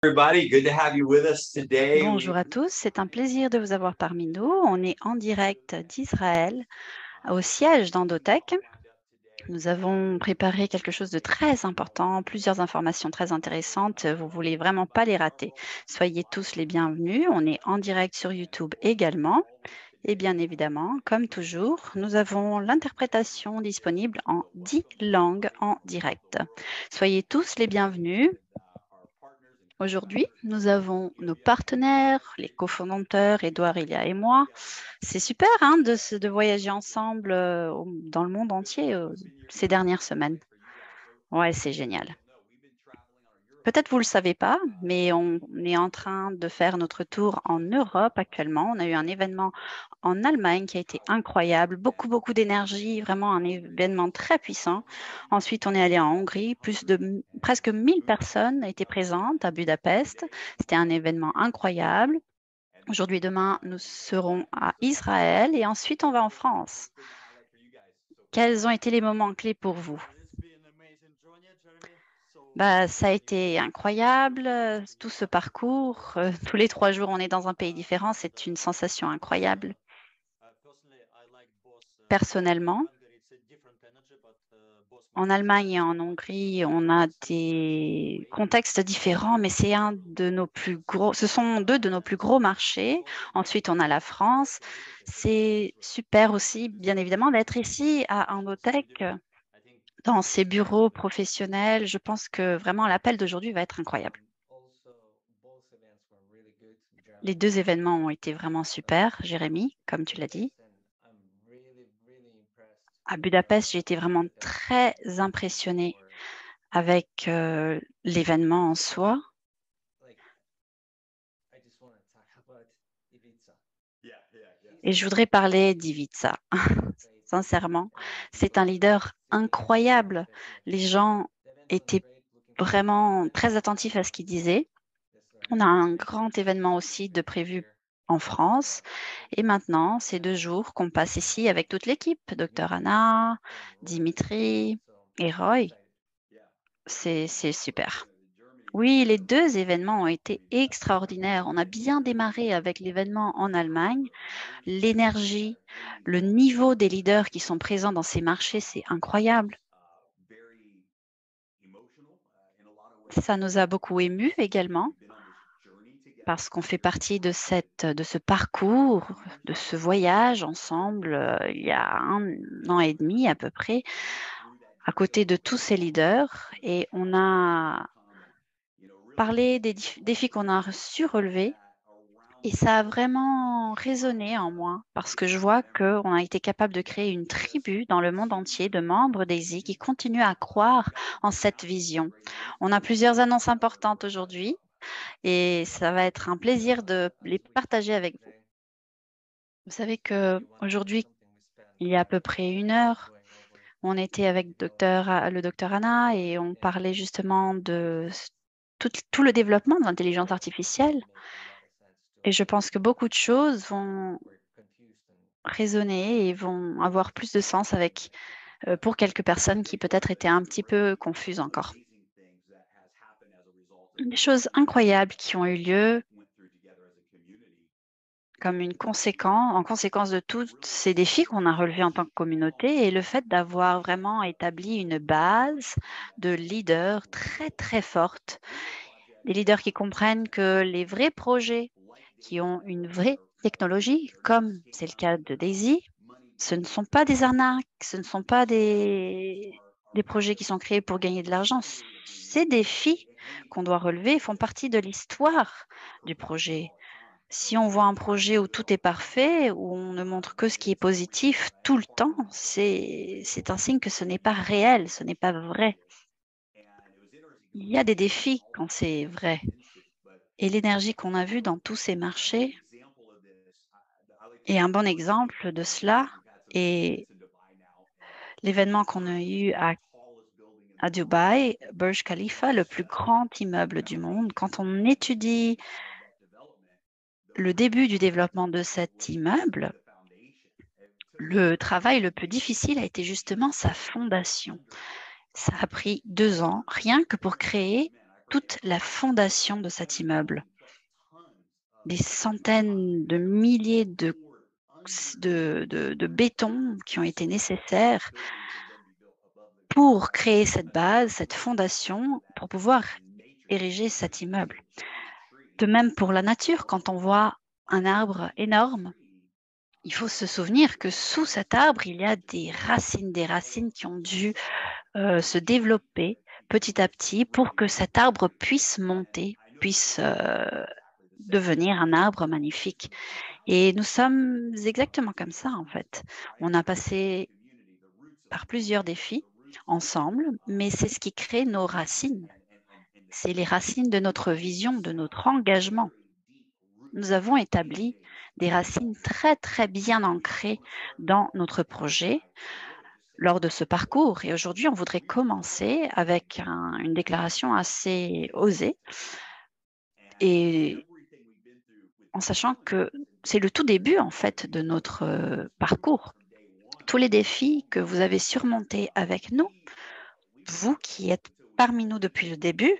Everybody, good to have you with us today. Bonjour à tous, c'est un plaisir de vous avoir parmi nous. On est en direct d'Israël au siège d'Endotech. Nous avons préparé quelque chose de très important, plusieurs informations très intéressantes. Vous voulez vraiment pas les rater. Soyez tous les bienvenus. On est en direct sur YouTube également. Et bien évidemment, comme toujours, nous avons l'interprétation disponible en 10 langues en direct. Soyez tous les bienvenus. Aujourd'hui, nous avons nos partenaires, les cofondateurs, Edouard, Ilia et moi. C'est super hein, de voyager ensemble dans le monde entier ces dernières semaines. Ouais, c'est génial. Peut-être vous ne le savez pas, mais on est en train de faire notre tour en Europe actuellement. On a eu un événement en Allemagne qui a été incroyable, beaucoup d'énergie, vraiment un événement très puissant. Ensuite, on est allé en Hongrie, presque 1000 personnes étaient présentes à Budapest. C'était un événement incroyable. Aujourd'hui et demain, nous serons à Israël et ensuite on va en France. Quels ont été les moments clés pour vous? Ça a été incroyable, tout ce parcours. Tous les 3 jours, on est dans un pays différent. C'est une sensation incroyable. Personnellement, en Allemagne et en Hongrie, on a des contextes différents, mais c'est ce sont deux de nos plus gros marchés. Ensuite, on a la France. C'est super aussi, bien évidemment, d'être ici à Endotech, dans ces bureaux professionnels. Je pense que vraiment l'appel d'aujourd'hui va être incroyable. Les 2 événements ont été vraiment super, Jérémy, comme tu l'as dit. À Budapest, j'ai été vraiment très impressionnée avec l'événement en soi. Et je voudrais parler d'Ivica. Sincèrement, c'est un leader incroyable. Les gens étaient vraiment très attentifs à ce qu'il disait. On a un grand événement aussi de prévu en France. Et maintenant, ces 2 jours qu'on passe ici avec toute l'équipe, Dr Anna, Dimitri et Roy. C'est super. Oui, les 2 événements ont été extraordinaires. On a bien démarré avec l'événement en Allemagne. L'énergie, le niveau des leaders qui sont présents dans ces marchés, c'est incroyable. Ça nous a beaucoup émus également parce qu'on fait partie de ce parcours, de ce voyage ensemble il y a 1 an et demi à peu près, à côté de tous ces leaders. Et on a parlé des défis qu'on a su relever. Et ça a vraiment résonné en moi parce que je vois qu'on a été capable de créer une tribu dans le monde entier de membres d'ESI qui continuent à croire en cette vision. On a plusieurs annonces importantes aujourd'hui et ça va être un plaisir de les partager avec vous. Vous savez qu'aujourd'hui, il y a à peu près 1 heure, on était avec le docteur Anna et on parlait justement de tout le développement de l'intelligence artificielle. Et je pense que beaucoup de choses vont résonner et vont avoir plus de sens pour quelques personnes qui peut-être étaient un petit peu confuses encore. Des choses incroyables qui ont eu lieu comme en conséquence de tous ces défis qu'on a relevés en tant que communauté et le fait d'avoir vraiment établi une base de leaders très forte, des leaders qui comprennent que les vrais projets qui ont une vraie technologie, comme c'est le cas de Daisy, ce ne sont pas des arnaques, ce ne sont pas des projets qui sont créés pour gagner de l'argent. Ces défis qu'on doit relever font partie de l'histoire du projet. Si on voit un projet où tout est parfait, où on ne montre que ce qui est positif tout le temps, c'est un signe que ce n'est pas réel, ce n'est pas vrai. Il y a des défis quand c'est vrai. Et l'énergie qu'on a vue dans tous ces marchés est un bon exemple de cela. Et l'événement qu'on a eu à Dubaï, Burj Khalifa, le plus grand immeuble du monde, quand on étudie le début du développement de cet immeuble, le travail le plus difficile a été justement sa fondation. Ça a pris 2 ans, rien que pour créer toute la fondation de cet immeuble. Des centaines de milliers de béton qui ont été nécessaires pour créer cette base, cette fondation, pour pouvoir ériger cet immeuble. De même pour la nature, quand on voit un arbre énorme, il faut se souvenir que sous cet arbre, il y a des racines qui ont dû se développer petit à petit pour que cet arbre puisse monter, puisse devenir un arbre magnifique. Et nous sommes exactement comme ça, en fait. On a passé par plusieurs défis ensemble, mais c'est ce qui crée nos racines. C'est les racines de notre vision, de notre engagement. Nous avons établi des racines très, très bien ancrées dans notre projet lors de ce parcours. Et aujourd'hui, on voudrait commencer avec une déclaration assez osée et en sachant que c'est le tout début, en fait, de notre parcours. Tous les défis que vous avez surmontés avec nous, vous qui êtes parmi nous depuis le début,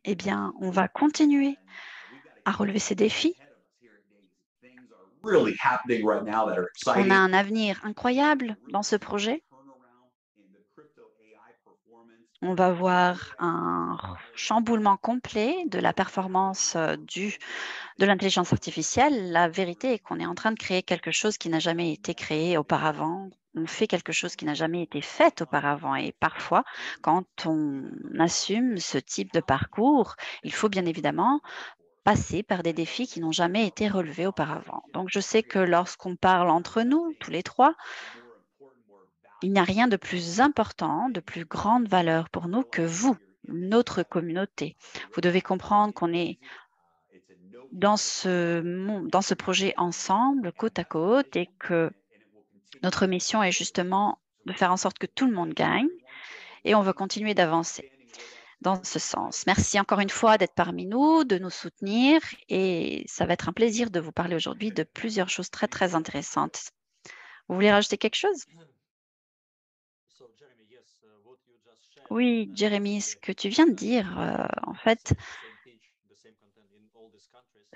eh bien, on va continuer à relever ces défis. On a un avenir incroyable dans ce projet. On va voir un chamboulement complet de la performance de l'intelligence artificielle. La vérité est qu'on est en train de créer quelque chose qui n'a jamais été créé auparavant. On fait quelque chose qui n'a jamais été fait auparavant. Et parfois, quand on assume ce type de parcours, il faut bien évidemment passer par des défis qui n'ont jamais été relevés auparavant. Donc, je sais que lorsqu'on parle entre nous, tous les trois, il n'y a rien de plus important, de plus grande valeur pour nous que vous, notre communauté. Vous devez comprendre qu'on est dans ce projet ensemble, côte à côte, et que notre mission est justement de faire en sorte que tout le monde gagne, et on veut continuer d'avancer dans ce sens. Merci encore une fois d'être parmi nous, de nous soutenir, et ça va être un plaisir de vous parler aujourd'hui de plusieurs choses très, très intéressantes. Vous voulez rajouter quelque chose? Oui, Jérémy, ce que tu viens de dire, en fait,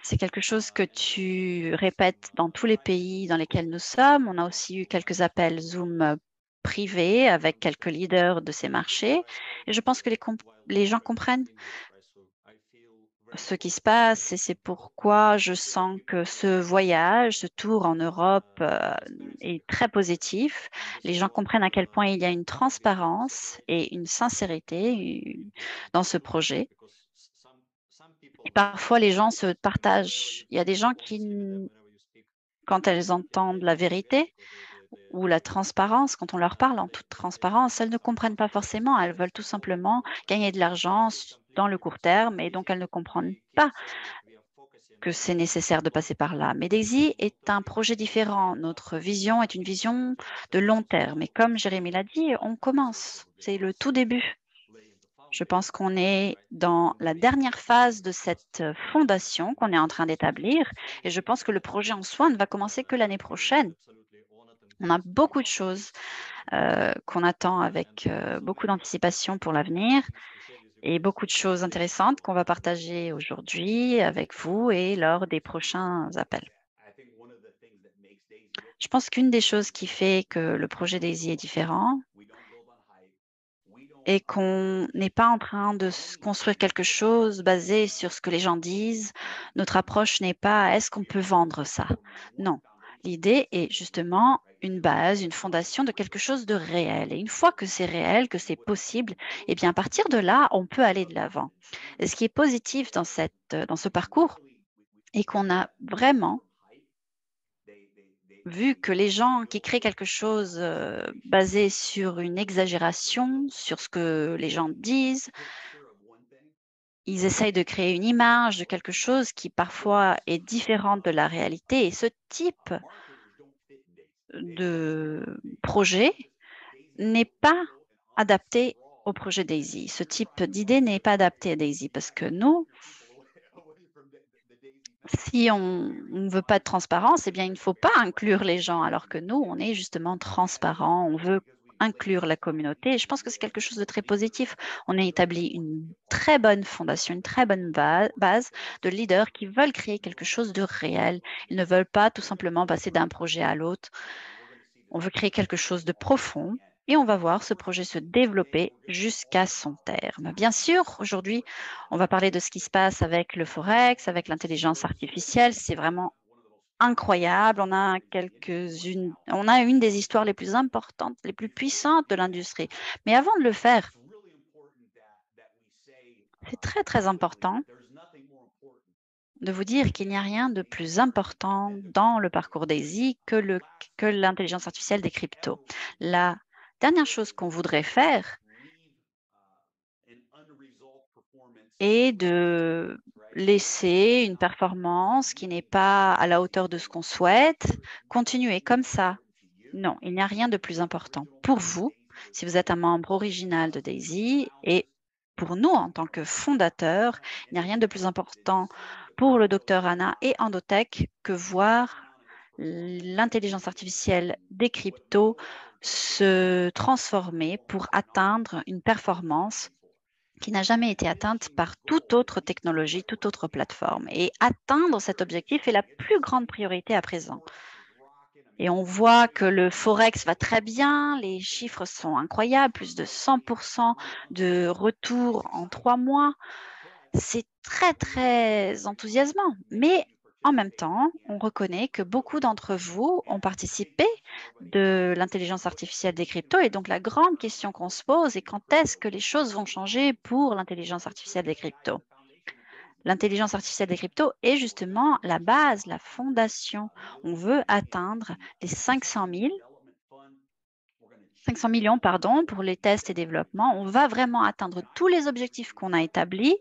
c'est quelque chose que tu répètes dans tous les pays dans lesquels nous sommes. On a aussi eu quelques appels Zoom privés avec quelques leaders de ces marchés. Et je pense que les gens comprennent ce qui se passe et c'est pourquoi je sens que ce voyage, ce tour en Europe est très positif. Les gens comprennent à quel point il y a une transparence et une sincérité dans ce projet. Et parfois, les gens se partagent. Il y a des gens qui, quand elles entendent la vérité ou la transparence, quand on leur parle en toute transparence, elles ne comprennent pas forcément. Elles veulent tout simplement gagner de l'argent dans le court terme et donc elles ne comprennent pas que c'est nécessaire de passer par là. Mais Daisy est un projet différent. Notre vision est une vision de long terme. Et comme Jérémy l'a dit, on commence. C'est le tout début. Je pense qu'on est dans la dernière phase de cette fondation qu'on est en train d'établir et je pense que le projet en soi ne va commencer que l'année prochaine. On a beaucoup de choses qu'on attend avec beaucoup d'anticipation pour l'avenir et beaucoup de choses intéressantes qu'on va partager aujourd'hui avec vous et lors des prochains appels. Je pense qu'une des choses qui fait que le projet Daisy est différent, et qu'on n'est pas en train de construire quelque chose basé sur ce que les gens disent. Notre approche n'est pas est-ce qu'on peut vendre ça? Non. L'idée est justement une base, une fondation de quelque chose de réel. Et une fois que c'est réel, que c'est possible, eh bien à partir de là, on peut aller de l'avant. Et ce qui est positif dans ce parcours est qu'on a vraiment vu que les gens qui créent quelque chose basé sur une exagération, sur ce que les gens disent, ils essayent de créer une image de quelque chose qui parfois est différente de la réalité. Et ce type de projet n'est pas adapté au projet Daisy. Ce type d'idée n'est pas adapté à Daisy parce que nous, si on ne veut pas de transparence, eh bien, il ne faut pas inclure les gens, alors que nous, on est justement transparent. On veut inclure la communauté. Et je pense que c'est quelque chose de très positif. On a établi une très bonne fondation, une très bonne base de leaders qui veulent créer quelque chose de réel. Ils ne veulent pas tout simplement passer d'un projet à l'autre. On veut créer quelque chose de profond et on va voir ce projet se développer jusqu'à son terme. Bien sûr, aujourd'hui, on va parler de ce qui se passe avec le Forex, avec l'intelligence artificielle. C'est vraiment incroyable. On a une des histoires les plus importantes, les plus puissantes de l'industrie. Mais avant de le faire, c'est très, très important de vous dire qu'il n'y a rien de plus important dans le parcours DAISY que l'intelligence artificielle des cryptos. La dernière chose qu'on voudrait faire est de laisser une performance qui n'est pas à la hauteur de ce qu'on souhaite continuer comme ça. Non, il n'y a rien de plus important pour vous, si vous êtes un membre original de DAISY, et pour nous, en tant que fondateurs, il n'y a rien de plus important pour le docteur Anna et Endotech que voir l'intelligence artificielle des cryptos se transformer pour atteindre une performance qui n'a jamais été atteinte par toute autre technologie, toute autre plateforme. Et atteindre cet objectif est la plus grande priorité à présent. Et on voit que le Forex va très bien, les chiffres sont incroyables, plus de 100% de retour en 3 mois. C'est très, très enthousiasmant. Mais en même temps, on reconnaît que beaucoup d'entre vous ont participé de l'intelligence artificielle des cryptos. Et donc, la grande question qu'on se pose est quand est-ce que les choses vont changer pour l'intelligence artificielle des cryptos? L'intelligence artificielle des cryptos est justement la base, la fondation. On veut atteindre les 500 millions pour les tests et développements. On va vraiment atteindre tous les objectifs qu'on a établis.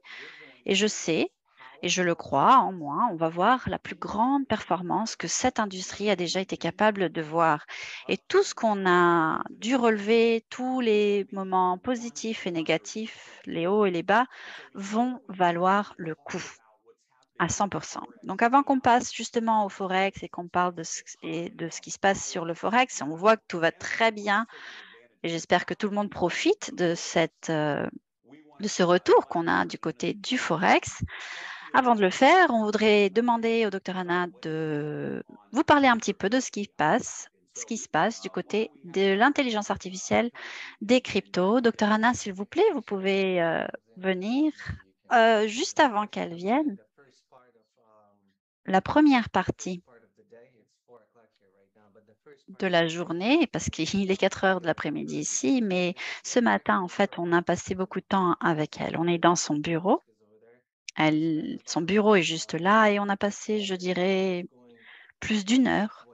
Et je sais, et je le crois en moi, on va voir la plus grande performance que cette industrie a déjà été capable de voir. Et tout ce qu'on a dû relever, tous les moments positifs et négatifs, les hauts et les bas, vont valoir le coup à 100%. Donc, avant qu'on passe justement au Forex et qu'on parle de ce qui se passe sur le Forex, on voit que tout va très bien et j'espère que tout le monde profite de ce retour qu'on a du côté du Forex. Avant de le faire, on voudrait demander au Dr Anna de vous parler un petit peu de ce qui se passe du côté de l'intelligence artificielle des cryptos. Dr Anna, s'il vous plaît, vous pouvez venir juste avant qu'elle vienne. La première partie de la journée, parce qu'il est 4 heures de l'après-midi ici, mais ce matin, en fait, on a passé beaucoup de temps avec elle. On est dans son bureau. Son bureau est juste là et on a passé, je dirais, plus d'une heure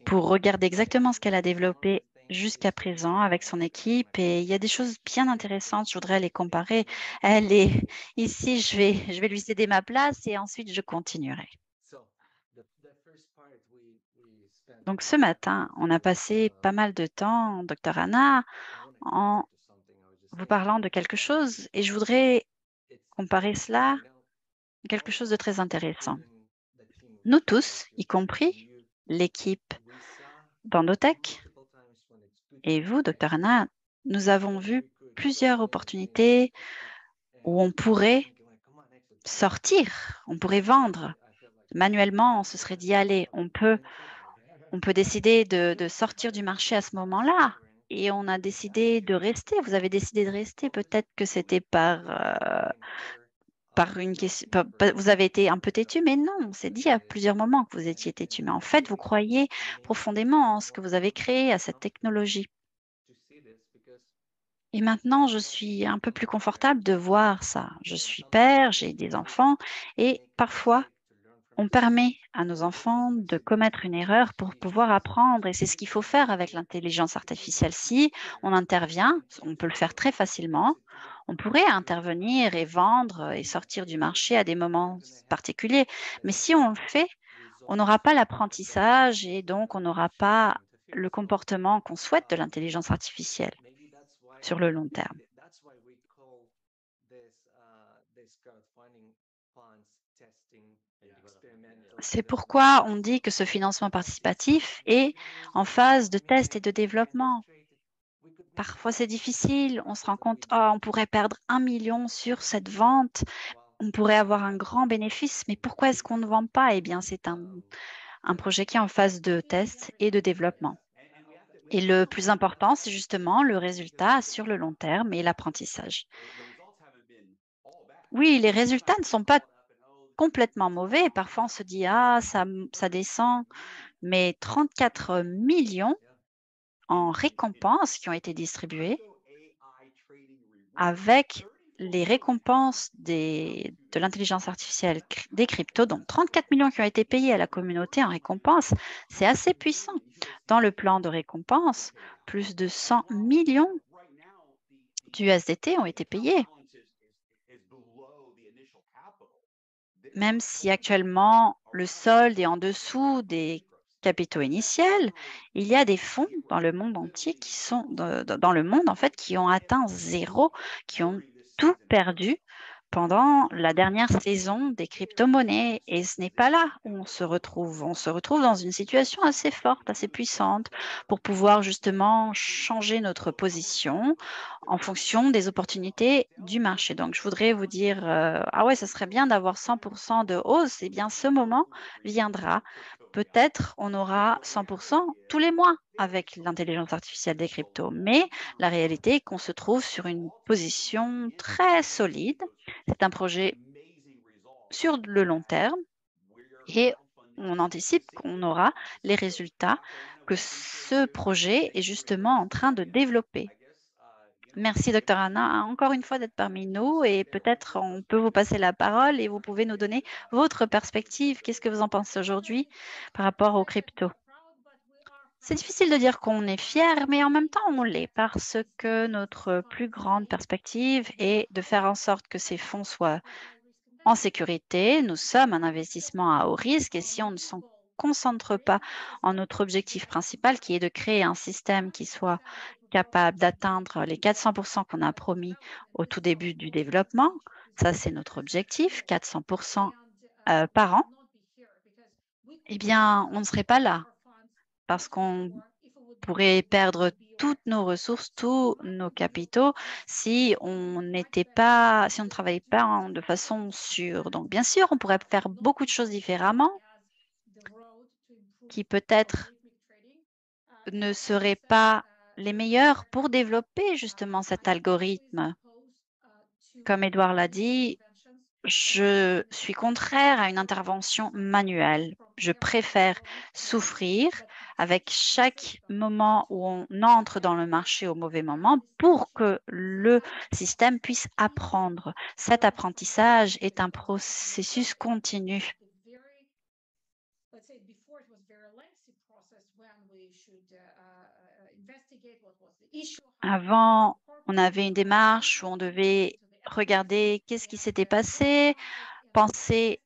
pour regarder exactement ce qu'elle a développé jusqu'à présent avec son équipe. Et il y a des choses bien intéressantes, je voudrais les comparer. Elle est ici, je vais lui céder ma place et ensuite je continuerai. Donc ce matin, on a passé pas mal de temps, Dr Anna, en vous parlant de quelque chose et je voudrais comparer cela à quelque chose de très intéressant. Nous tous, y compris l'équipe d'Endotech et vous, Dr Anna, nous avons vu plusieurs opportunités où on pourrait sortir, on pourrait vendre. Manuellement, on se serait dit, allez, on peut décider de sortir du marché à ce moment-là. Et on a décidé de rester. Vous avez décidé de rester. Peut-être que c'était par une question. Vous avez été un peu têtu, mais non, on s'est dit à plusieurs moments que vous étiez têtu. Mais en fait, vous croyez profondément en ce que vous avez créé, à cette technologie. Et maintenant, je suis un peu plus confortable de voir ça. Je suis père, j'ai des enfants et parfois, on permet à nos enfants de commettre une erreur pour pouvoir apprendre et c'est ce qu'il faut faire avec l'intelligence artificielle. Si on intervient, on peut le faire très facilement. On pourrait intervenir et vendre et sortir du marché à des moments particuliers. Mais si on le fait, on n'aura pas l'apprentissage et donc on n'aura pas le comportement qu'on souhaite de l'intelligence artificielle sur le long terme. C'est pourquoi on dit que ce financement participatif est en phase de test et de développement. Parfois, c'est difficile. On se rend compte, oh, on pourrait perdre 1 million sur cette vente. On pourrait avoir un grand bénéfice, mais pourquoi est-ce qu'on ne vend pas? Eh bien, c'est un projet qui est en phase de test et de développement. Et le plus important, c'est justement le résultat sur le long terme et l'apprentissage. Oui, les résultats ne sont pas complètement mauvais. Parfois, on se dit, ah, ça descend, mais 34 millions en récompenses qui ont été distribuées avec les récompenses de l'intelligence artificielle des cryptos, donc 34 millions qui ont été payés à la communauté en récompense, c'est assez puissant. Dans le plan de récompense, plus de 100 millions d'USDT ont été payés. Même si actuellement le solde est en dessous des capitaux initiels, il y a des fonds dans le monde entier qui sont dans le monde en fait qui ont atteint zéro, qui ont tout perdu pendant la dernière saison des crypto-monnaies. Et ce n'est pas là où on se retrouve. On se retrouve dans une situation assez forte, assez puissante pour pouvoir justement changer notre position en fonction des opportunités du marché. Donc, je voudrais vous dire, ah ouais, ce serait bien d'avoir 100% de hausse. Eh bien, ce moment viendra. Peut-être on aura 100% tous les mois avec l'intelligence artificielle des cryptos. Mais la réalité est qu'on se trouve sur une position très solide. C'est un projet sur le long terme et on anticipe qu'on aura les résultats que ce projet est justement en train de développer. Merci, Dr. Anna, encore une fois d'être parmi nous et peut-être on peut vous passer la parole et vous pouvez nous donner votre perspective. Qu'est-ce que vous en pensez aujourd'hui par rapport aux cryptos? C'est difficile de dire qu'on est fier, mais en même temps, on l'est parce que notre plus grande perspective est de faire en sorte que ces fonds soient en sécurité. Nous sommes un investissement à haut risque et si on ne s'en concentre pas en notre objectif principal, qui est de créer un système qui soit capable d'atteindre les 400% qu'on a promis au tout début du développement, ça c'est notre objectif, 400% par an, eh bien, on ne serait pas là parce qu'on pourrait perdre toutes nos ressources, tous nos capitaux si on n'était pas, si on ne travaillait pas de façon sûre. Donc, bien sûr, on pourrait faire beaucoup de choses différemment qui peut-être ne seraient pas les meilleures pour développer justement cet algorithme. Comme Edouard l'a dit, je suis contraire à une intervention manuelle. Je préfère souffrir avec chaque moment où on entre dans le marché au mauvais moment pour que le système puisse apprendre. Cet apprentissage est un processus continu. Avant, on avait une démarche où on devait regarder qu'est-ce qui s'était passé, penser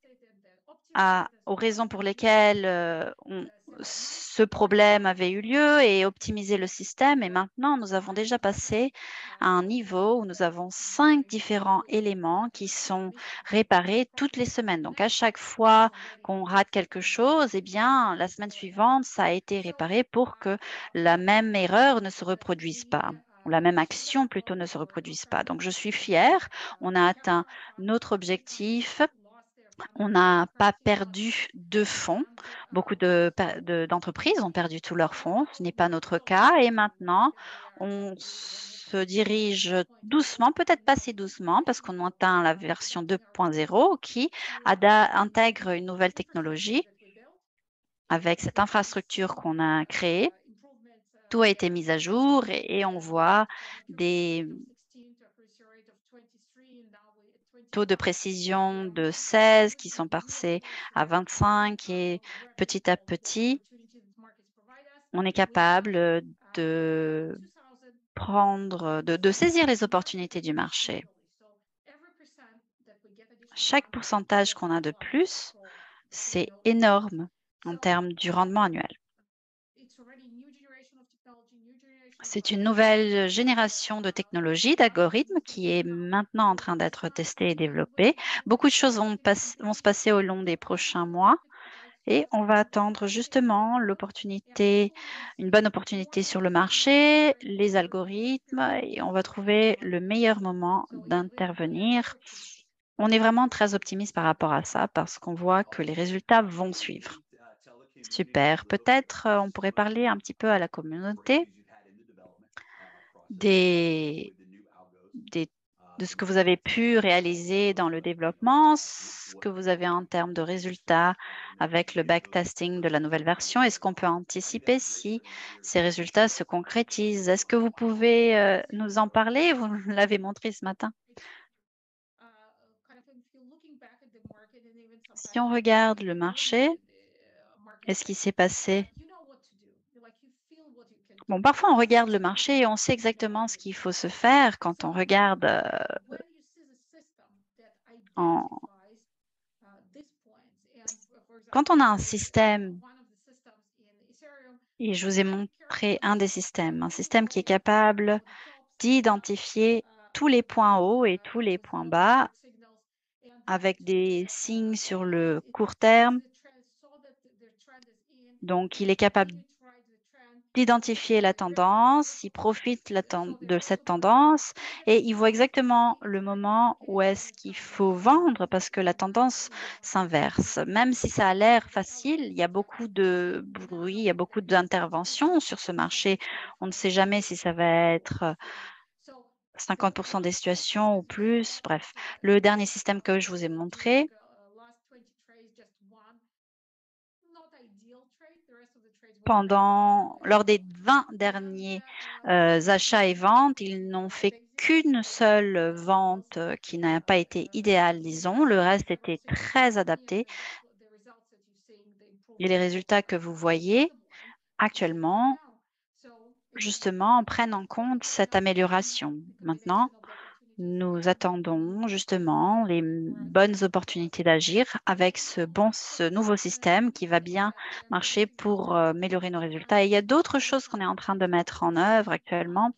aux raisons pour lesquelles ce problème avait eu lieu et optimiser le système. Et maintenant, nous avons déjà passé à un niveau où nous avons 5 différents éléments qui sont réparés toutes les semaines. Donc, à chaque fois qu'on rate quelque chose, eh bien, la semaine suivante, ça a été réparé pour que la même erreur ne se reproduise pas, ou la même action plutôt ne se reproduise pas. Donc, je suis fière. On a atteint notre objectif. On n'a pas perdu de fonds. Beaucoup d'entreprises ont perdu tous leurs fonds. Ce n'est pas notre cas. Et maintenant, on se dirige doucement, peut-être pas si doucement, parce qu'on atteint la version 2.0 qui intègre une nouvelle technologie avec cette infrastructure qu'on a créée. Tout a été mis à jour et on voit des taux de précision de 16 qui sont passés à 25 et petit à petit, on est capable de de saisir les opportunités du marché. Chaque pourcentage qu'on a de plus, c'est énorme en termes du rendement annuel. C'est une nouvelle génération de technologies, d'algorithmes qui est maintenant en train d'être testée et développée. Beaucoup de choses vont se passer au long des prochains mois et on va attendre justement l'opportunité, une bonne opportunité sur le marché, les algorithmes et on va trouver le meilleur moment d'intervenir. On est vraiment très optimiste par rapport à ça parce qu'on voit que les résultats vont suivre. Super. Peut-être on pourrait parler un petit peu à la communauté des, des- de ce que vous avez pu réaliser dans le développement, ce que vous avez en termes de résultats avec le backtesting de la nouvelle version. Est-ce qu'on peut anticiper si ces résultats se concrétisent? Est-ce que vous pouvez nous en parler? Vous l'avez montré ce matin. Si on regarde le marché, et ce qui s'est passé. Bon, parfois on regarde le marché et on sait exactement ce qu'il faut se faire quand on regarde en... Quand on a un système, et je vous ai montré un des systèmes, un système qui est capable d'identifier tous les points hauts et tous les points bas avec des signes sur le court terme. Donc, il est capable d'identifier la tendance, il profite de cette tendance et il voit exactement le moment où est-ce qu'il faut vendre parce que la tendance s'inverse. Même si ça a l'air facile, il y a beaucoup de bruit, il y a beaucoup d'interventions sur ce marché. On ne sait jamais si ça va être 50% des situations ou plus. Bref, le dernier système que je vous ai montré, lors des 20 derniers achats et ventes, ils n'ont fait qu'une seule vente qui n'a pas été idéale, disons. Le reste était très adapté. Et les résultats que vous voyez actuellement, justement, prennent en compte cette amélioration. Maintenant, nous attendons justement les bonnes opportunités d'agir avec ce nouveau système qui va bien marcher pour améliorer nos résultats. Et il y a d'autres choses qu'on est en train de mettre en œuvre actuellement,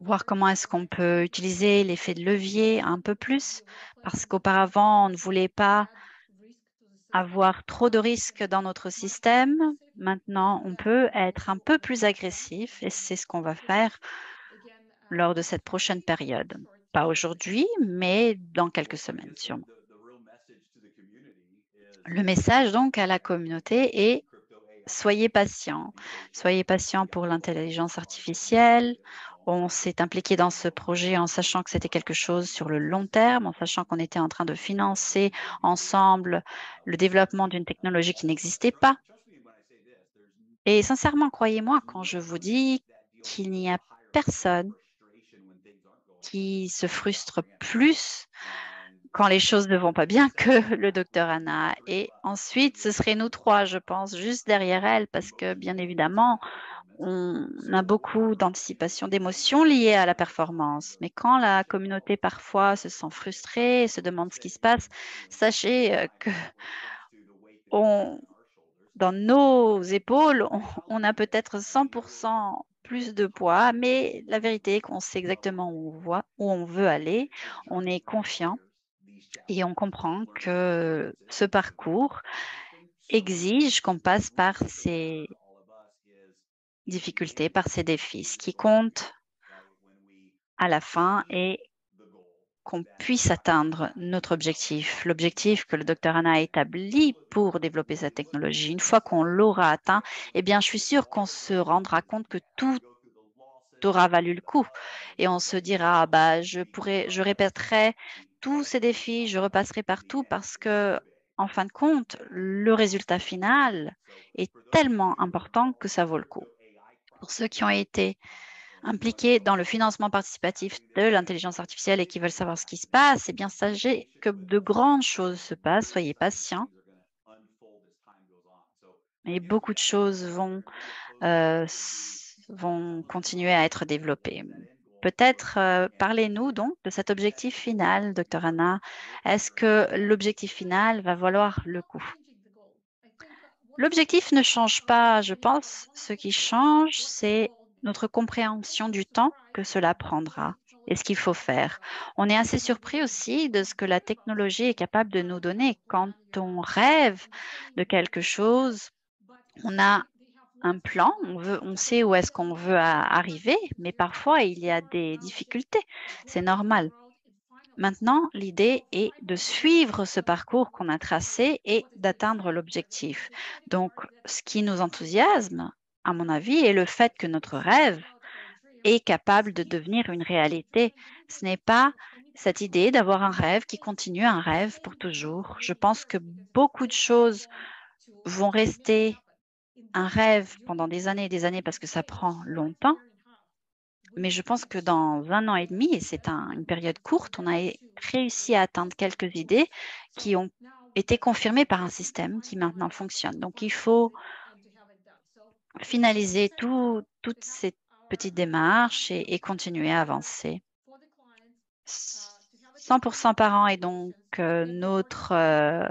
voir comment est-ce qu'on peut utiliser l'effet de levier un peu plus, parce qu'auparavant, on ne voulait pas avoir trop de risques dans notre système. Maintenant, on peut être un peu plus agressif et c'est ce qu'on va faire lors de cette prochaine période. Pas aujourd'hui, mais dans quelques semaines sûrement. Le message donc à la communauté est soyez patients. Soyez patients pour l'intelligence artificielle. On s'est impliqué dans ce projet en sachant que c'était quelque chose sur le long terme, en sachant qu'on était en train de financer ensemble le développement d'une technologie qui n'existait pas. Et sincèrement, croyez-moi quand je vous dis qu'il n'y a personne qui se frustre plus quand les choses ne vont pas bien que le docteur Anna. Et ensuite, ce serait nous trois, je pense, juste derrière elle, parce que bien évidemment, on a beaucoup d'anticipation, d'émotions liées à la performance. Mais quand la communauté parfois se sent frustrée et se demande ce qui se passe, sachez que on, dans nos épaules, on a peut-être 100% plus de poids, mais la vérité est qu'on sait exactement où on veut aller, on est confiant et on comprend que ce parcours exige qu'on passe par ces difficultés, par ces défis. Ce qui compte à la fin est qu'on puisse atteindre notre objectif, l'objectif que le docteur Anna a établi pour développer cette technologie. Une fois qu'on l'aura atteint, eh bien, je suis sûre qu'on se rendra compte que tout aura valu le coup. Et on se dira, bah, je répéterai tous ces défis, je repasserai partout parce que, en fin de compte, le résultat final est tellement important que ça vaut le coup. Pour ceux qui ont été impliqués dans le financement participatif de l'intelligence artificielle et qui veulent savoir ce qui se passe, eh bien, sachez que de grandes choses se passent, soyez patients. Et beaucoup de choses vont continuer à être développées. Peut-être parlez-nous donc de cet objectif final, docteur Anna. Est-ce que l'objectif final va valoir le coup? L'objectif ne change pas, je pense. Ce qui change, c'est notre compréhension du temps que cela prendra et ce qu'il faut faire. On est assez surpris aussi de ce que la technologie est capable de nous donner. Quand on rêve de quelque chose, on a un plan, on sait où est-ce qu'on veut arriver, mais parfois il y a des difficultés. C'est normal. Maintenant, l'idée est de suivre ce parcours qu'on a tracé et d'atteindre l'objectif. Donc, ce qui nous enthousiasme, à mon avis, est le fait que notre rêve est capable de devenir une réalité. Ce n'est pas cette idée d'avoir un rêve qui continue un rêve pour toujours. Je pense que beaucoup de choses vont rester un rêve pendant des années et des années parce que ça prend longtemps. Mais je pense que dans 1 an et demi, et c'est une période courte, on a réussi à atteindre quelques idées qui ont été confirmées par un système qui maintenant fonctionne. Donc, il faut finaliser toutes ces petites démarches et continuer à avancer. 100% par an est donc notre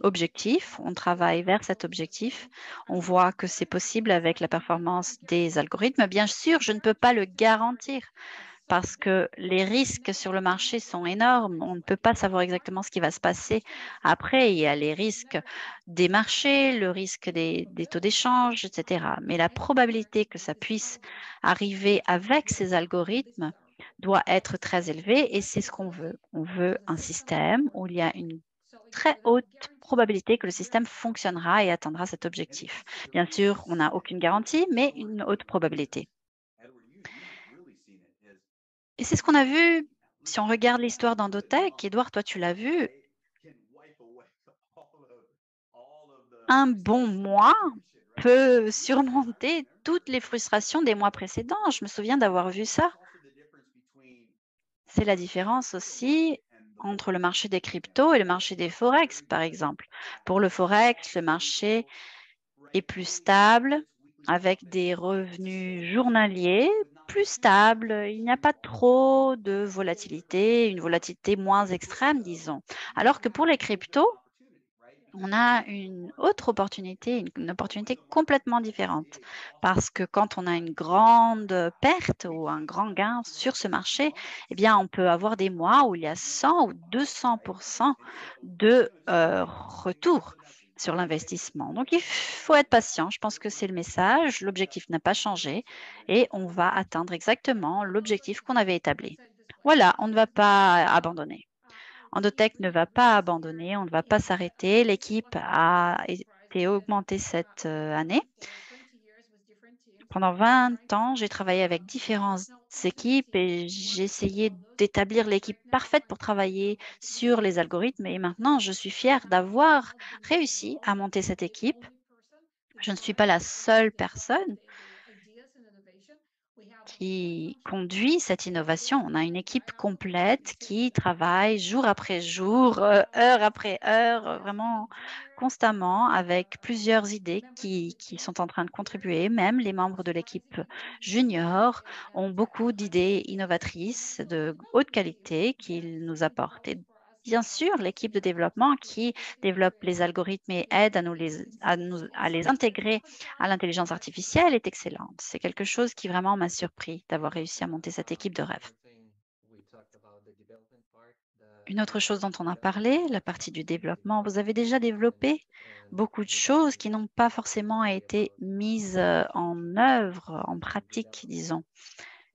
objectif. On travaille vers cet objectif. On voit que c'est possible avec la performance des algorithmes. Bien sûr, je ne peux pas le garantir parce que les risques sur le marché sont énormes. On ne peut pas savoir exactement ce qui va se passer. Après, il y a les risques des marchés, le risque des taux d'échange, etc. Mais la probabilité que ça puisse arriver avec ces algorithmes doit être très élevée et c'est ce qu'on veut. On veut un système où il y a une très haute probabilité que le système fonctionnera et atteindra cet objectif. Bien sûr, on n'a aucune garantie, mais une haute probabilité. Et c'est ce qu'on a vu si on regarde l'histoire d'Endotech. Édouard, toi, tu l'as vu, un bon mois peut surmonter toutes les frustrations des mois précédents. Je me souviens d'avoir vu ça. C'est la différence aussi entre le marché des cryptos et le marché des forex, par exemple. Pour le forex, le marché est plus stable, avec des revenus journaliers plus stables. Il n'y a pas trop de volatilité, une volatilité moins extrême, disons. Alors que pour les cryptos, on a une autre opportunité, une opportunité complètement différente. Parce que quand on a une grande perte ou un grand gain sur ce marché, eh bien, on peut avoir des mois où il y a 100 ou 200% de retour sur l'investissement. Donc, il faut être patient. Je pense que c'est le message. L'objectif n'a pas changé et on va atteindre exactement l'objectif qu'on avait établi. Voilà, on ne va pas abandonner. Endotech ne va pas abandonner, on ne va pas s'arrêter. L'équipe a été augmentée cette année. Pendant 20 ans, j'ai travaillé avec différentes équipes et j'ai essayé d'établir l'équipe parfaite pour travailler sur les algorithmes. Et maintenant, je suis fière d'avoir réussi à monter cette équipe. Je ne suis pas la seule personne qui conduit cette innovation. On a une équipe complète qui travaille jour après jour, heure après heure, vraiment constamment avec plusieurs idées qui sont en train de contribuer. Même les membres de l'équipe junior ont beaucoup d'idées innovatrices de haute qualité qu'ils nous apportent. Et bien sûr, l'équipe de développement qui développe les algorithmes et aide à les intégrer à l'intelligence artificielle est excellente. C'est quelque chose qui vraiment m'a surpris d'avoir réussi à monter cette équipe de rêve. Une autre chose dont on a parlé, la partie du développement, vous avez déjà développé beaucoup de choses qui n'ont pas forcément été mises en œuvre, en pratique, disons.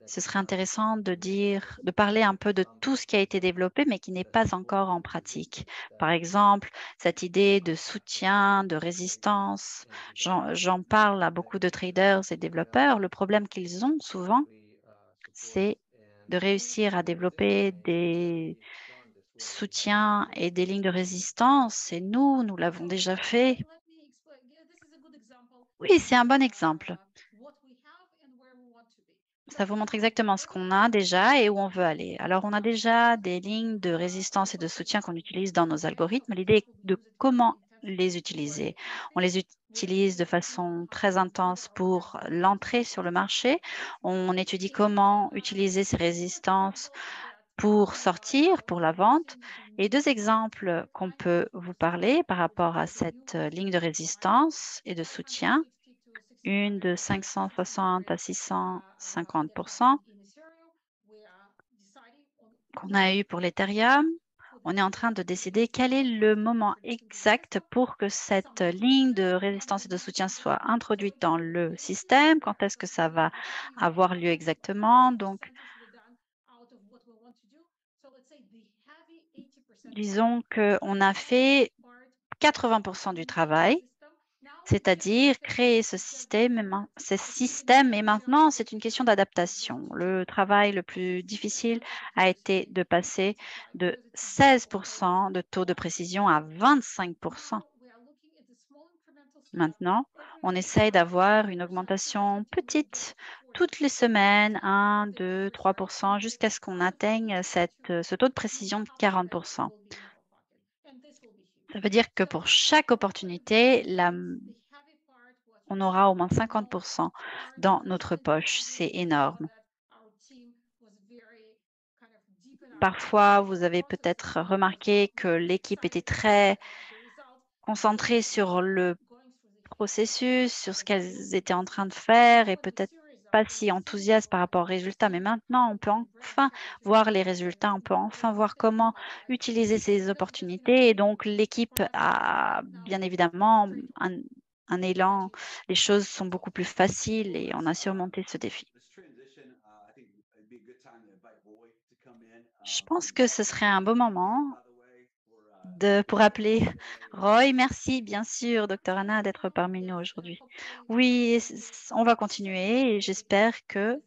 Ce serait intéressant de parler un peu de tout ce qui a été développé, mais qui n'est pas encore en pratique. Par exemple, cette idée de soutien, de résistance. J'en parle à beaucoup de traders et développeurs. Le problème qu'ils ont souvent, c'est de réussir à développer des soutiens et des lignes de résistance. Et nous l'avons déjà fait. Oui, c'est un bon exemple. Ça vous montre exactement ce qu'on a déjà et où on veut aller. Alors, on a déjà des lignes de résistance et de soutien qu'on utilise dans nos algorithmes. L'idée est de comment les utiliser. On les utilise de façon très intense pour l'entrée sur le marché. On étudie comment utiliser ces résistances pour sortir, pour la vente. Et deux exemples qu'on peut vous parler par rapport à cette ligne de résistance et de soutien. Une de 560 à 650% qu'on a eu pour l'Ethereum. On est en train de décider quel est le moment exact pour que cette ligne de résistance et de soutien soit introduite dans le système. Quand est-ce que ça va avoir lieu exactement? Donc, disons qu'on a fait 80% du travail, c'est-à-dire créer ce système, et maintenant, c'est une question d'adaptation. Le travail le plus difficile a été de passer de 16% de taux de précision à 25%. Maintenant, on essaye d'avoir une augmentation petite toutes les semaines, 1, 2, 3%, jusqu'à ce qu'on atteigne ce taux de précision de 40%. Ça veut dire que pour chaque opportunité, on aura au moins 50% dans notre poche. C'est énorme. Parfois, vous avez peut-être remarqué que l'équipe était très concentrée sur le processus, sur ce qu'elles étaient en train de faire et peut-être pas si enthousiaste par rapport aux résultats. Mais maintenant, on peut enfin voir les résultats, on peut enfin voir comment utiliser ces opportunités. Et donc, l'équipe a bien évidemment un élan. Les choses sont beaucoup plus faciles et on a surmonté ce défi. Je pense que ce serait un beau moment pour appeler Roy. Merci, bien sûr, Dr. Anna, d'être parmi nous aujourd'hui. Oui, on va continuer et j'espère que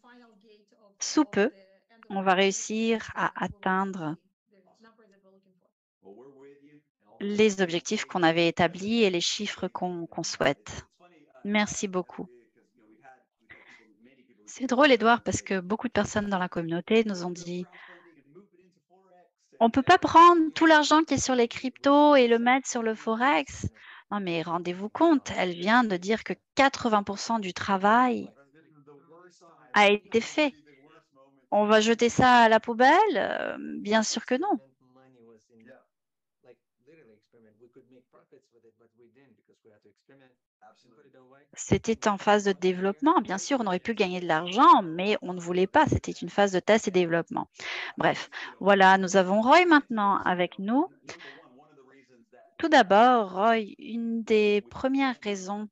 sous peu, on va réussir à atteindre les objectifs qu'on avait établis et les chiffres qu'on souhaite. Merci beaucoup. C'est drôle, Edouard, parce que beaucoup de personnes dans la communauté nous ont dit on ne peut pas prendre tout l'argent qui est sur les cryptos et le mettre sur le Forex. Non, mais rendez-vous compte, elle vient de dire que 80% du travail a été fait. On va jeter ça à la poubelle? Bien sûr que non. C'était en phase de développement. Bien sûr, on aurait pu gagner de l'argent, mais on ne voulait pas. C'était une phase de test et développement. Bref, voilà, nous avons Roy maintenant avec nous. Tout d'abord, Roy, une des premières raisons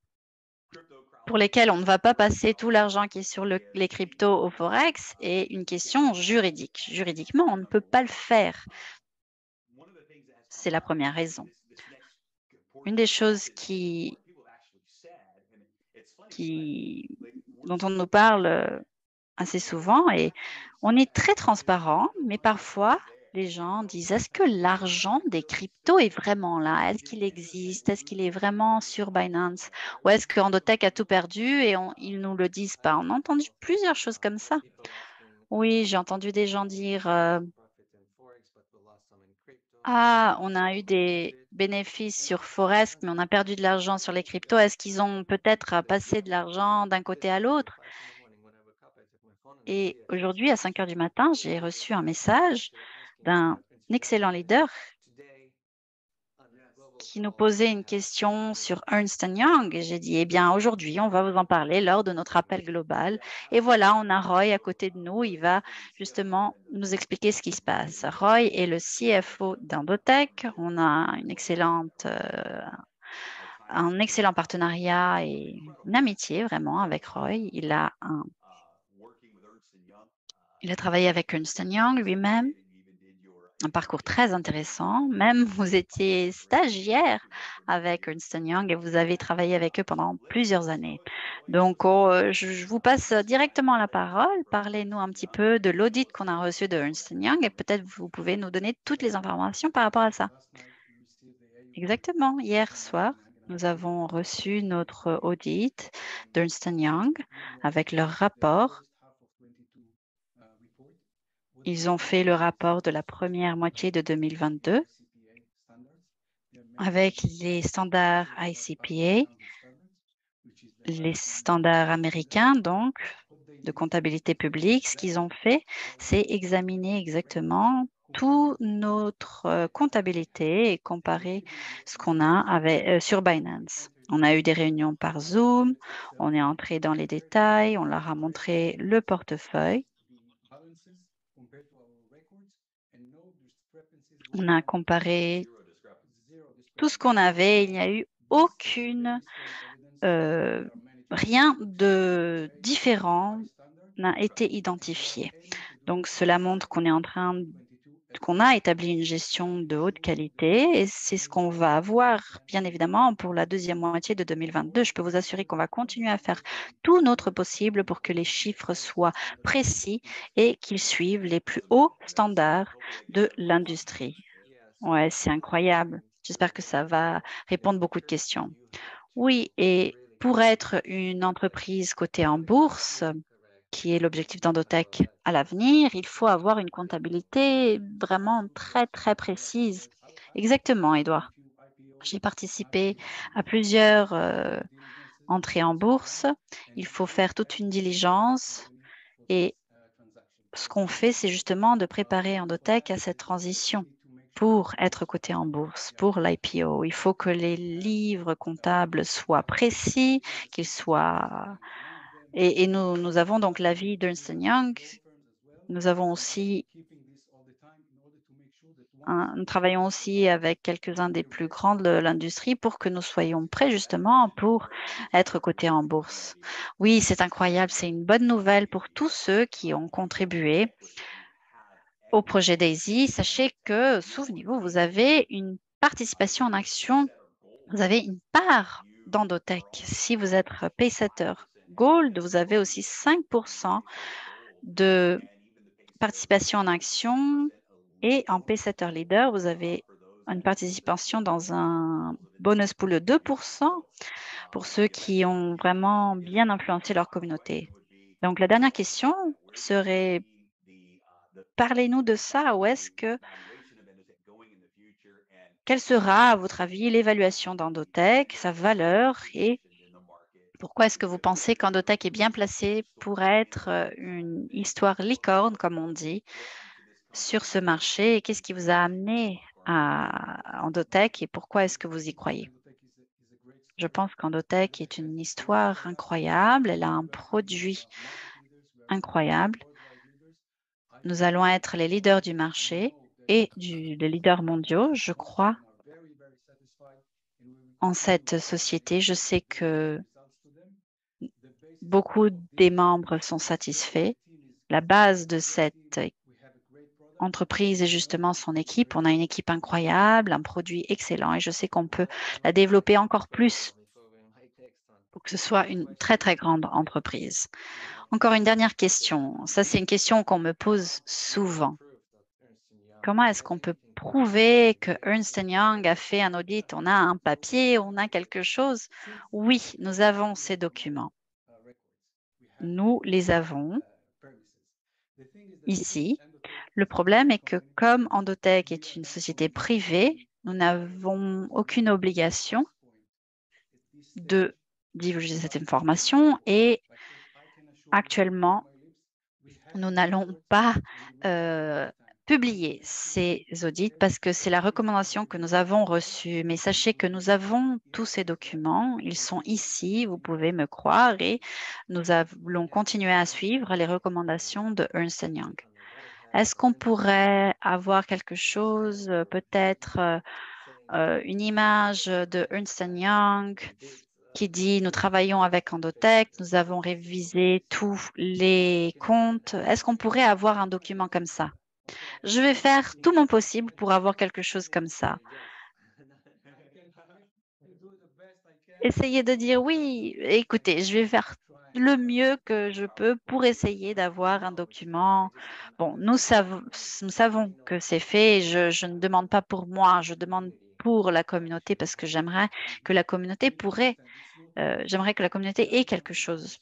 pour lesquelles on ne va pas passer tout l'argent qui est sur les cryptos au Forex est une question juridique. Juridiquement, on ne peut pas le faire. C'est la première raison. Une des choses dont on nous parle assez souvent et on est très transparent, mais parfois les gens disent est-ce que l'argent des cryptos est vraiment là? Est-ce qu'il existe? Est-ce qu'il est vraiment sur Binance? Ou est-ce que Endotech a tout perdu et ils nous le disent pas? On a entendu plusieurs choses comme ça. Oui, j'ai entendu des gens dire ah, on a eu des bénéfices sur Forex, mais on a perdu de l'argent sur les cryptos. Est-ce qu'ils ont peut-être passé de l'argent d'un côté à l'autre? Et aujourd'hui, à 5 heures du matin, j'ai reçu un message d'un excellent leader qui nous posait une question sur Ernst Young. Et j'ai dit, eh bien, aujourd'hui, on va vous en parler lors de notre appel global. Et voilà, on a Roy à côté de nous. Il va justement nous expliquer ce qui se passe. Roy est le CFO d'Endotech. On a un excellent partenariat et une amitié vraiment avec Roy. Il a travaillé avec Ernst Young lui-même. Un parcours très intéressant. Même vous étiez stagiaire avec Ernst Young et vous avez travaillé avec eux pendant plusieurs années. Donc, je vous passe directement la parole. Parlez-nous un petit peu de l'audit qu'on a reçu de Ernst Young et peut-être vous pouvez nous donner toutes les informations par rapport à ça. Exactement. Hier soir, nous avons reçu notre audit d'Ernst Young avec leur rapport. Ils ont fait le rapport de la première moitié de 2022 avec les standards ICPA, les standards américains donc, de comptabilité publique, ce qu'ils ont fait, c'est examiner exactement toute notre comptabilité et comparer ce qu'on a sur Binance. On a eu des réunions par Zoom, on est entré dans les détails, on leur a montré le portefeuille. On a comparé tout ce qu'on avait. Il n'y a eu rien de différent n'a été identifié. Donc, cela montre qu'on a établi une gestion de haute qualité et c'est ce qu'on va avoir, bien évidemment, pour la deuxième moitié de 2022. Je peux vous assurer qu'on va continuer à faire tout notre possible pour que les chiffres soient précis et qu'ils suivent les plus hauts standards de l'industrie. Ouais, c'est incroyable. J'espère que ça va répondre beaucoup de questions. Oui, et pour être une entreprise cotée en bourse, qui est l'objectif d'Endotech à l'avenir, il faut avoir une comptabilité vraiment très, très précise. Exactement, Edouard. J'ai participé à plusieurs entrées en bourse. Il faut faire toute une diligence et ce qu'on fait, c'est justement de préparer Endotech à cette transition pour être coté en bourse, pour l'IPO. Il faut que les livres comptables soient précis, qu'ils soient... Et nous avons donc l'avis d'Ernst Young. Nous avons aussi nous travaillons aussi avec quelques-uns des plus grands de l'industrie pour que nous soyons prêts justement pour être cotés en bourse. Oui, c'est incroyable. C'est une bonne nouvelle pour tous ceux qui ont contribué au projet DAISY. Sachez que, souvenez-vous, vous avez une participation en action, vous avez une part d'Endotech. Si vous êtes paysetter Gold, vous avez aussi 5% de participation en action et en paysetter Leader, vous avez une participation dans un bonus pool de 2% pour ceux qui ont vraiment bien influencé leur communauté. Donc, la dernière question serait, parlez-nous de ça. Quelle sera, à votre avis, l'évaluation d'Endotech, sa valeur et pourquoi est-ce que vous pensez qu'Endotech est bien placé pour être une histoire licorne, comme on dit, sur ce marché? Et qu'est-ce qui vous a amené à Endotech et pourquoi est-ce que vous y croyez? Je pense qu'Endotech est une histoire incroyable. Elle a un produit incroyable. Nous allons être les leaders du marché et les leaders mondiaux. Je crois en cette société. Je sais que beaucoup des membres sont satisfaits. La base de cette entreprise est justement son équipe. On a une équipe incroyable, un produit excellent et je sais qu'on peut la développer encore plus pour que ce soit une très, très grande entreprise. Encore une dernière question. Ça, c'est une question qu'on me pose souvent. Comment est-ce qu'on peut prouver que Ernst Young a fait un audit? On a un papier, on a quelque chose? Oui, nous avons ces documents. Nous les avons ici. Le problème est que comme Endotech est une société privée, nous n'avons aucune obligation de divulguer cette information et actuellement, nous n'allons pas publier ces audits parce que c'est la recommandation que nous avons reçue. Mais sachez que nous avons tous ces documents. Ils sont ici, vous pouvez me croire, et nous allons continuer à suivre les recommandations de Ernst Young. Est-ce qu'on pourrait avoir quelque chose, peut-être une image de Ernst Young qui dit nous travaillons avec Endotech, nous avons révisé tous les comptes. Est-ce qu'on pourrait avoir un document comme ça? Je vais faire tout mon possible pour avoir quelque chose comme ça. Essayez de dire oui, écoutez, je vais faire le mieux que je peux pour essayer d'avoir un document. Bon, nous savons que c'est fait. Je ne demande pas pour moi, je demande pour la communauté parce que j'aimerais que la communauté ait quelque chose.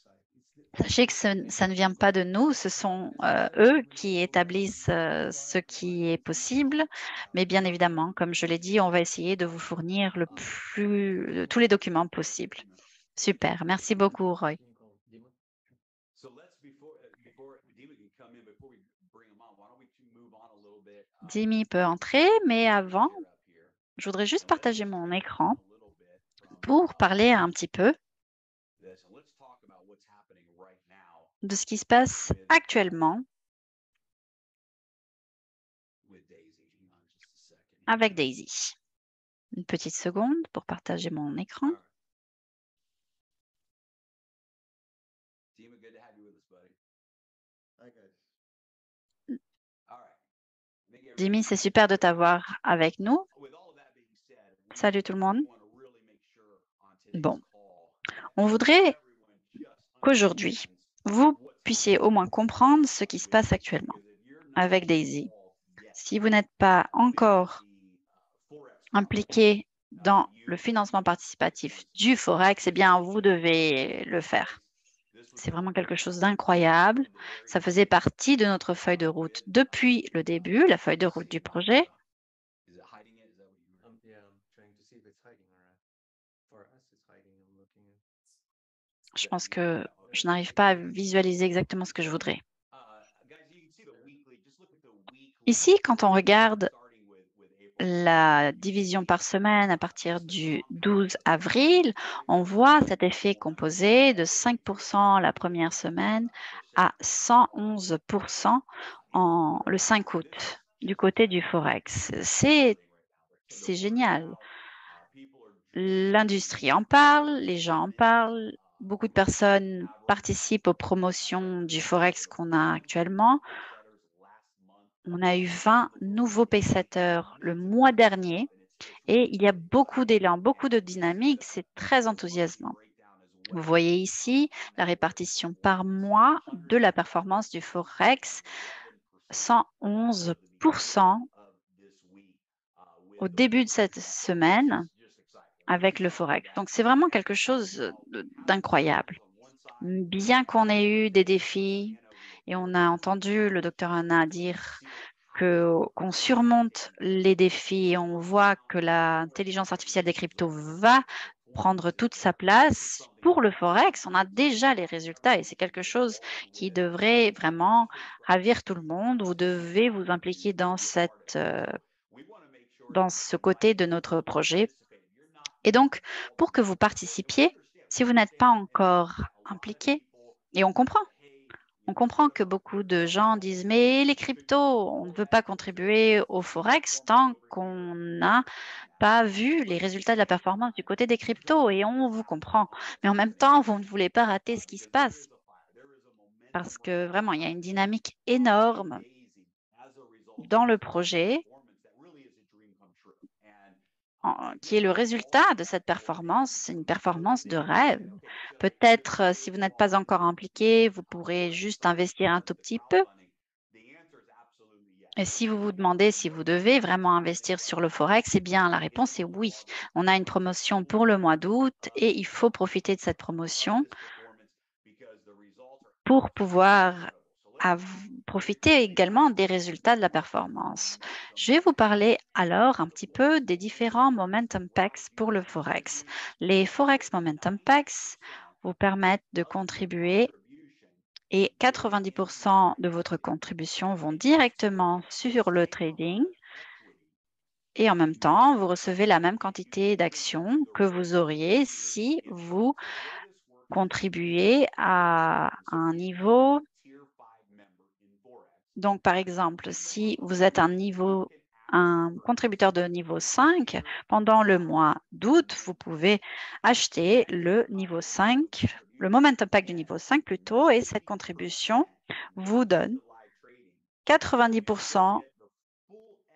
Sachez que ça ne vient pas de nous, ce sont eux qui établissent ce qui est possible. Mais bien évidemment, comme je l'ai dit, on va essayer de vous fournir tous les documents possibles. Super, merci beaucoup, Roy. Jimmy peut entrer, mais avant, je voudrais juste partager mon écran pour parler un petit peu de ce qui se passe actuellement avec Daisy. Une petite seconde pour partager mon écran. Jimmy, c'est super de t'avoir avec nous. Salut tout le monde. Bon, on voudrait qu'aujourd'hui, vous puissiez au moins comprendre ce qui se passe actuellement avec Daisy. Si vous n'êtes pas encore impliqué dans le financement participatif du Forex, eh bien, vous devez le faire. C'est vraiment quelque chose d'incroyable. Ça faisait partie de notre feuille de route depuis le début, la feuille de route du projet. Je pense que je n'arrive pas à visualiser exactement ce que je voudrais. Ici, quand on regarde la division par semaine à partir du 12 avril, on voit cet effet composé de 5% la première semaine à 111% le 5 août du côté du Forex. C'est génial. L'industrie en parle, les gens en parlent, beaucoup de personnes participent aux promotions du Forex qu'on a actuellement. On a eu 20 nouveaux paysetters le mois dernier et il y a beaucoup d'élan, beaucoup de dynamique. C'est très enthousiasmant. Vous voyez ici la répartition par mois de la performance du Forex, 111% au début de cette semaine avec le Forex. Donc, c'est vraiment quelque chose d'incroyable. Bien qu'on ait eu des défis et on a entendu le docteur Anna dire qu'on surmonte les défis et on voit que l'intelligence artificielle des cryptos va prendre toute sa place pour le Forex, on a déjà les résultats et c'est quelque chose qui devrait vraiment ravir tout le monde. Vous devez vous impliquer dans ce côté de notre projet. Et donc, pour que vous participiez, si vous n'êtes pas encore impliqué, et on comprend que beaucoup de gens disent, mais les cryptos, on ne veut pas contribuer au Forex tant qu'on n'a pas vu les résultats de la performance du côté des cryptos et on vous comprend. Mais en même temps, vous ne voulez pas rater ce qui se passe parce que vraiment, il y a une dynamique énorme dans le projet qui est le résultat de cette performance. C'est une performance de rêve. Peut-être, si vous n'êtes pas encore impliqué, vous pourrez juste investir un tout petit peu. Et si vous vous demandez si vous devez vraiment investir sur le Forex, eh bien, la réponse est oui. On a une promotion pour le mois d'août et il faut profiter de cette promotion pour pouvoir profiter également des résultats de la performance. Je vais vous parler alors un petit peu des différents Momentum Packs pour le Forex. Les Forex Momentum Packs vous permettent de contribuer et 90% de votre contribution vont directement sur le trading et en même temps, vous recevez la même quantité d'actions que vous auriez si vous contribuez à un niveau. Donc, par exemple, si vous êtes un contributeur de niveau 5, pendant le mois d'août, vous pouvez acheter le niveau 5, le Momentum Pack du niveau 5 plutôt, et cette contribution vous donne 90%,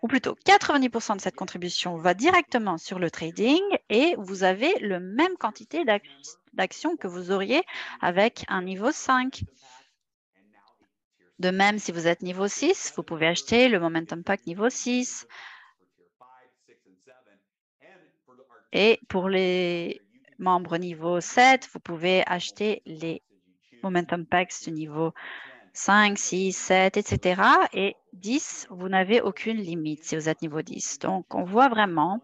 ou plutôt 90% de cette contribution va directement sur le trading et vous avez la même quantité d'actions que vous auriez avec un niveau 5. De même, si vous êtes niveau 6, vous pouvez acheter le Momentum Pack niveau 6. Et pour les membres niveau 7, vous pouvez acheter les Momentum Packs du niveau 5, 6, 7, etc. Et 10, vous n'avez aucune limite si vous êtes niveau 10. Donc, on voit vraiment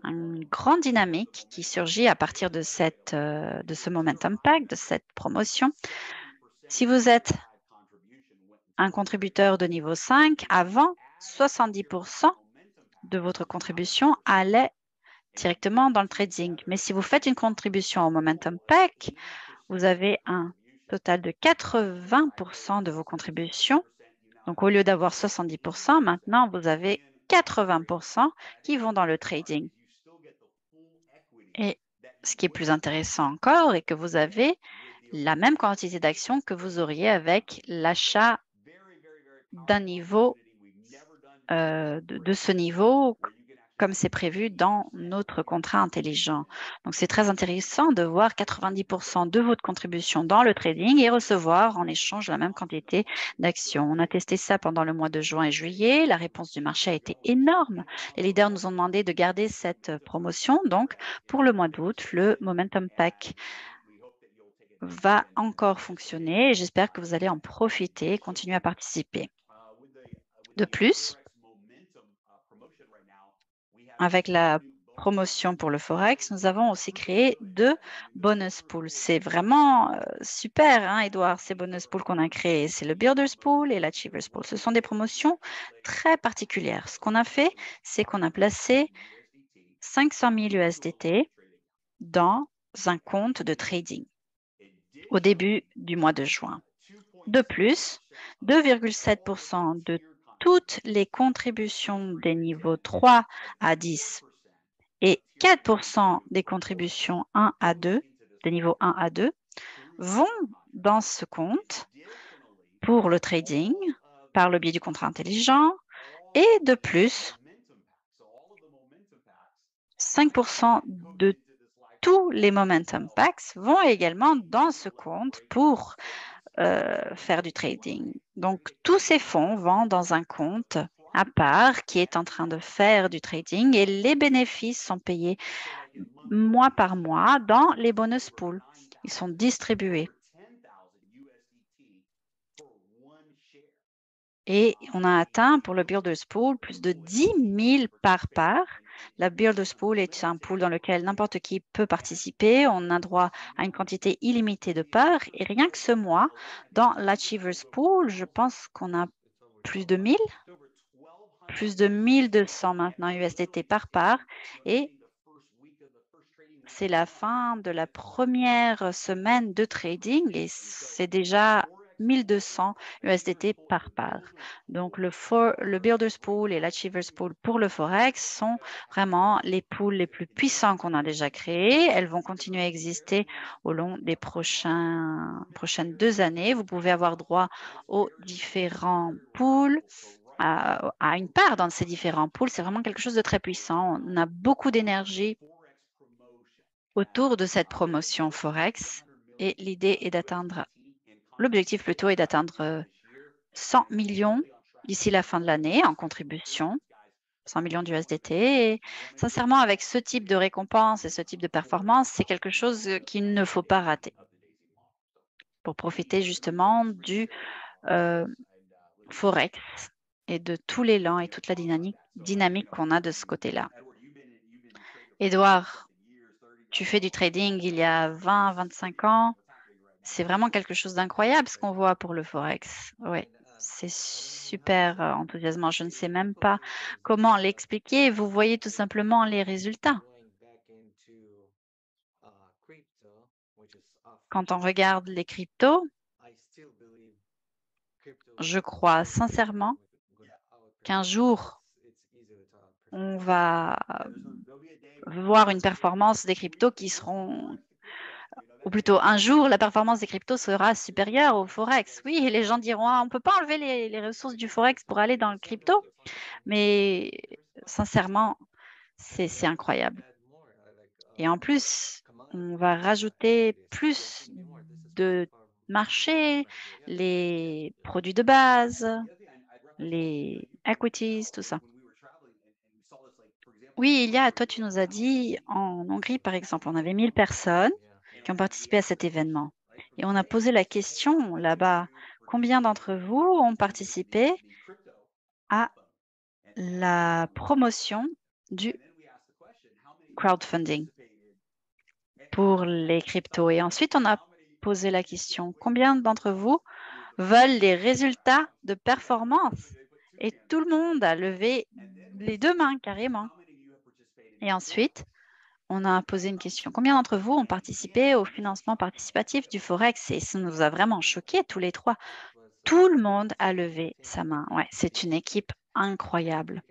une grande dynamique qui surgit à partir de ce Momentum Pack, de cette promotion. Si vous êtes un contributeur de niveau 5, avant 70% de votre contribution allait directement dans le trading. Mais si vous faites une contribution au Momentum Pack, vous avez un total de 80% de vos contributions. Donc, au lieu d'avoir 70%, maintenant, vous avez 80% qui vont dans le trading. Et ce qui est plus intéressant encore est que vous avez la même quantité d'actions que vous auriez avec l'achat d'un niveau de ce niveau comme c'est prévu dans notre contrat intelligent. Donc, c'est très intéressant de voir 90% de votre contribution dans le trading et recevoir en échange la même quantité d'actions. On a testé ça pendant le mois de juin et juillet. La réponse du marché a été énorme. Les leaders nous ont demandé de garder cette promotion. Donc, pour le mois d'août, le Momentum Pack va encore fonctionner et j'espère que vous allez en profiter et continuer à participer. De plus, avec la promotion pour le Forex, nous avons aussi créé 2 bonus pools. C'est vraiment super, hein, Edouard, ces bonus pools qu'on a créés. C'est le Builders Pool et l'Achievers Pool. Ce sont des promotions très particulières. Ce qu'on a fait, c'est qu'on a placé 500 000 USDT dans un compte de trading au début du mois de juin. De plus, 2,7% de toutes les contributions des niveaux 3 à 10 et 4% des contributions 1 à 2, des niveaux 1 à 2, vont dans ce compte pour le trading par le biais du contrat intelligent et de plus, 5% de tous les Momentum Packs vont également dans ce compte pour faire du trading. Donc, tous ces fonds vont dans un compte à part qui est en train de faire du trading et les bénéfices sont payés mois par mois dans les bonus pools. Ils sont distribués. Et on a atteint pour le Builders Pool plus de 10 000 par part. La Builders Pool est un pool dans lequel n'importe qui peut participer. On a droit à une quantité illimitée de parts. Et rien que ce mois, dans l'Achievers Pool, je pense qu'on a plus de 1000, plus de 1200 maintenant USDT par part. Et c'est la fin de la première semaine de trading et c'est déjà 1200 USDT par part. Donc, le Builders Pool et l'Achievers Pool pour le Forex sont vraiment les pools les plus puissants qu'on a déjà créés. Elles vont continuer à exister au long des prochaines 2 années. Vous pouvez avoir droit aux différents pools, à une part dans ces différents pools. C'est vraiment quelque chose de très puissant. On a beaucoup d'énergie autour de cette promotion Forex et l'idée est d'atteindre, l'objectif plutôt est d'atteindre 100 millions d'ici la fin de l'année en contribution, 100 millions d'USDT. Et sincèrement, avec ce type de récompense et ce type de performance, c'est quelque chose qu'il ne faut pas rater pour profiter justement du Forex et de tout l'élan et toute la dynamique qu'on a de ce côté-là. Édouard, tu fais du trading il y a 20, 25 ans. C'est vraiment quelque chose d'incroyable ce qu'on voit pour le Forex. Oui, c'est super enthousiasmant. Je ne sais même pas comment l'expliquer. Vous voyez tout simplement les résultats. Quand on regarde les cryptos, je crois sincèrement qu'un jour, on va voir une performance des cryptos qui seront, ou plutôt un jour, la performance des cryptos sera supérieure au Forex. Oui, et les gens diront, ah, on ne peut pas enlever les ressources du Forex pour aller dans le crypto. Mais sincèrement, c'est incroyable. Et en plus, on va rajouter plus de marchés, les produits de base, les equities, tout ça. Oui, toi, tu nous as dit, en Hongrie, par exemple, on avait 1000 personnes qui ont participé à cet événement. Et on a posé la question là-bas, combien d'entre vous ont participé à la promotion du crowdfunding pour les cryptos? Et ensuite, on a posé la question, combien d'entre vous veulent les résultats de performance? Et tout le monde a levé les deux mains carrément. Et ensuite, on a posé une question. Combien d'entre vous ont participé au financement participatif du Forex? Et ça nous a vraiment choqués tous les trois. Tout le monde a levé sa main. Ouais, c'est une équipe incroyable.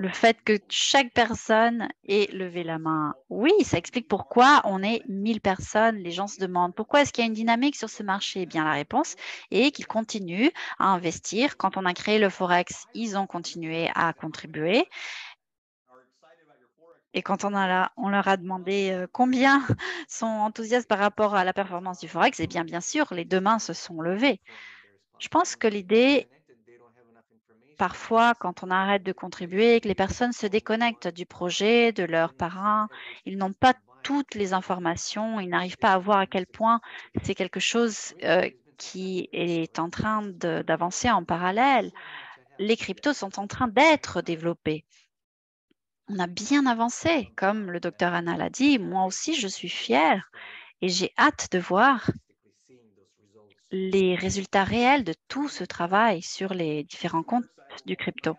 Le fait que chaque personne ait levé la main, oui, ça explique pourquoi on est 1000 personnes. Les gens se demandent pourquoi est-ce qu'il y a une dynamique sur ce marché? Eh bien, la réponse est qu'ils continuent à investir. Quand on a créé le Forex, ils ont continué à contribuer. Et quand on leur a demandé combien sont enthousiastes par rapport à la performance du Forex, eh bien sûr, les deux mains se sont levées. Je pense que l'idée, parfois, quand on arrête de contribuer, que les personnes se déconnectent du projet, de leurs parrains, ils n'ont pas toutes les informations, ils n'arrivent pas à voir à quel point c'est quelque chose qui est en train d'avancer en parallèle. Les cryptos sont en train d'être développés. On a bien avancé, comme le docteur Anna l'a dit. Moi aussi, je suis fière et j'ai hâte de voir les résultats réels de tout ce travail sur les différents comptes du crypto.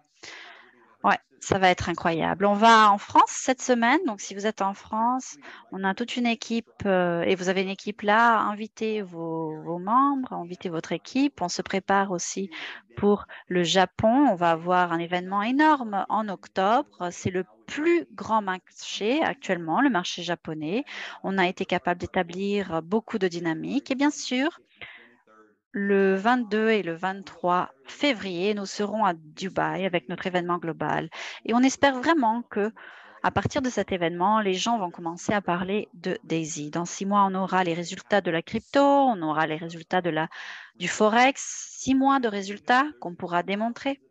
Ouais, ça va être incroyable. On va en France cette semaine. Donc, si vous êtes en France, on a toute une équipe et vous avez une équipe là. Invitez vos membres, invitez votre équipe. On se prépare aussi pour le Japon. On va avoir un événement énorme en octobre. C'est le plus grand marché actuellement, le marché japonais. On a été capable d'établir beaucoup de dynamique. Et bien sûr, le 22 et le 23 février, nous serons à Dubaï avec notre événement global. Et on espère vraiment que, à partir de cet événement, les gens vont commencer à parler de Daisy. Dans 6 mois, on aura les résultats de la crypto, on aura les résultats du Forex, 6 mois de résultats qu'on pourra démontrer.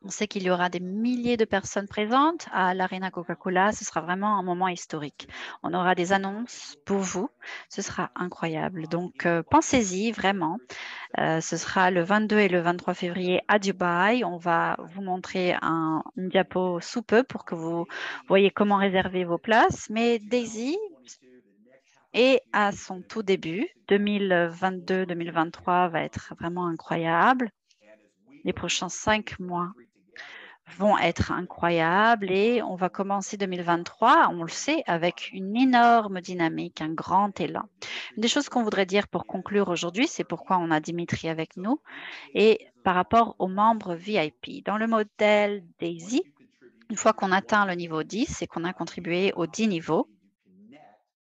On sait qu'il y aura des milliers de personnes présentes à l'Arena Coca-Cola. Ce sera vraiment un moment historique. On aura des annonces pour vous. Ce sera incroyable. Donc, pensez-y vraiment. Ce sera le 22 et le 23 février à Dubaï. On va vous montrer une diapo sous peu pour que vous voyez comment réserver vos places. Mais Daisy est à son tout début. 2022-2023 va être vraiment incroyable. Les prochains 5 mois vont être incroyables et on va commencer 2023, on le sait, avec une énorme dynamique, un grand élan. Une des choses qu'on voudrait dire pour conclure aujourd'hui, c'est pourquoi on a Dimitri avec nous, et par rapport aux membres VIP. Dans le modèle DAISY, une fois qu'on atteint le niveau 10 et qu'on a contribué aux 10 niveaux,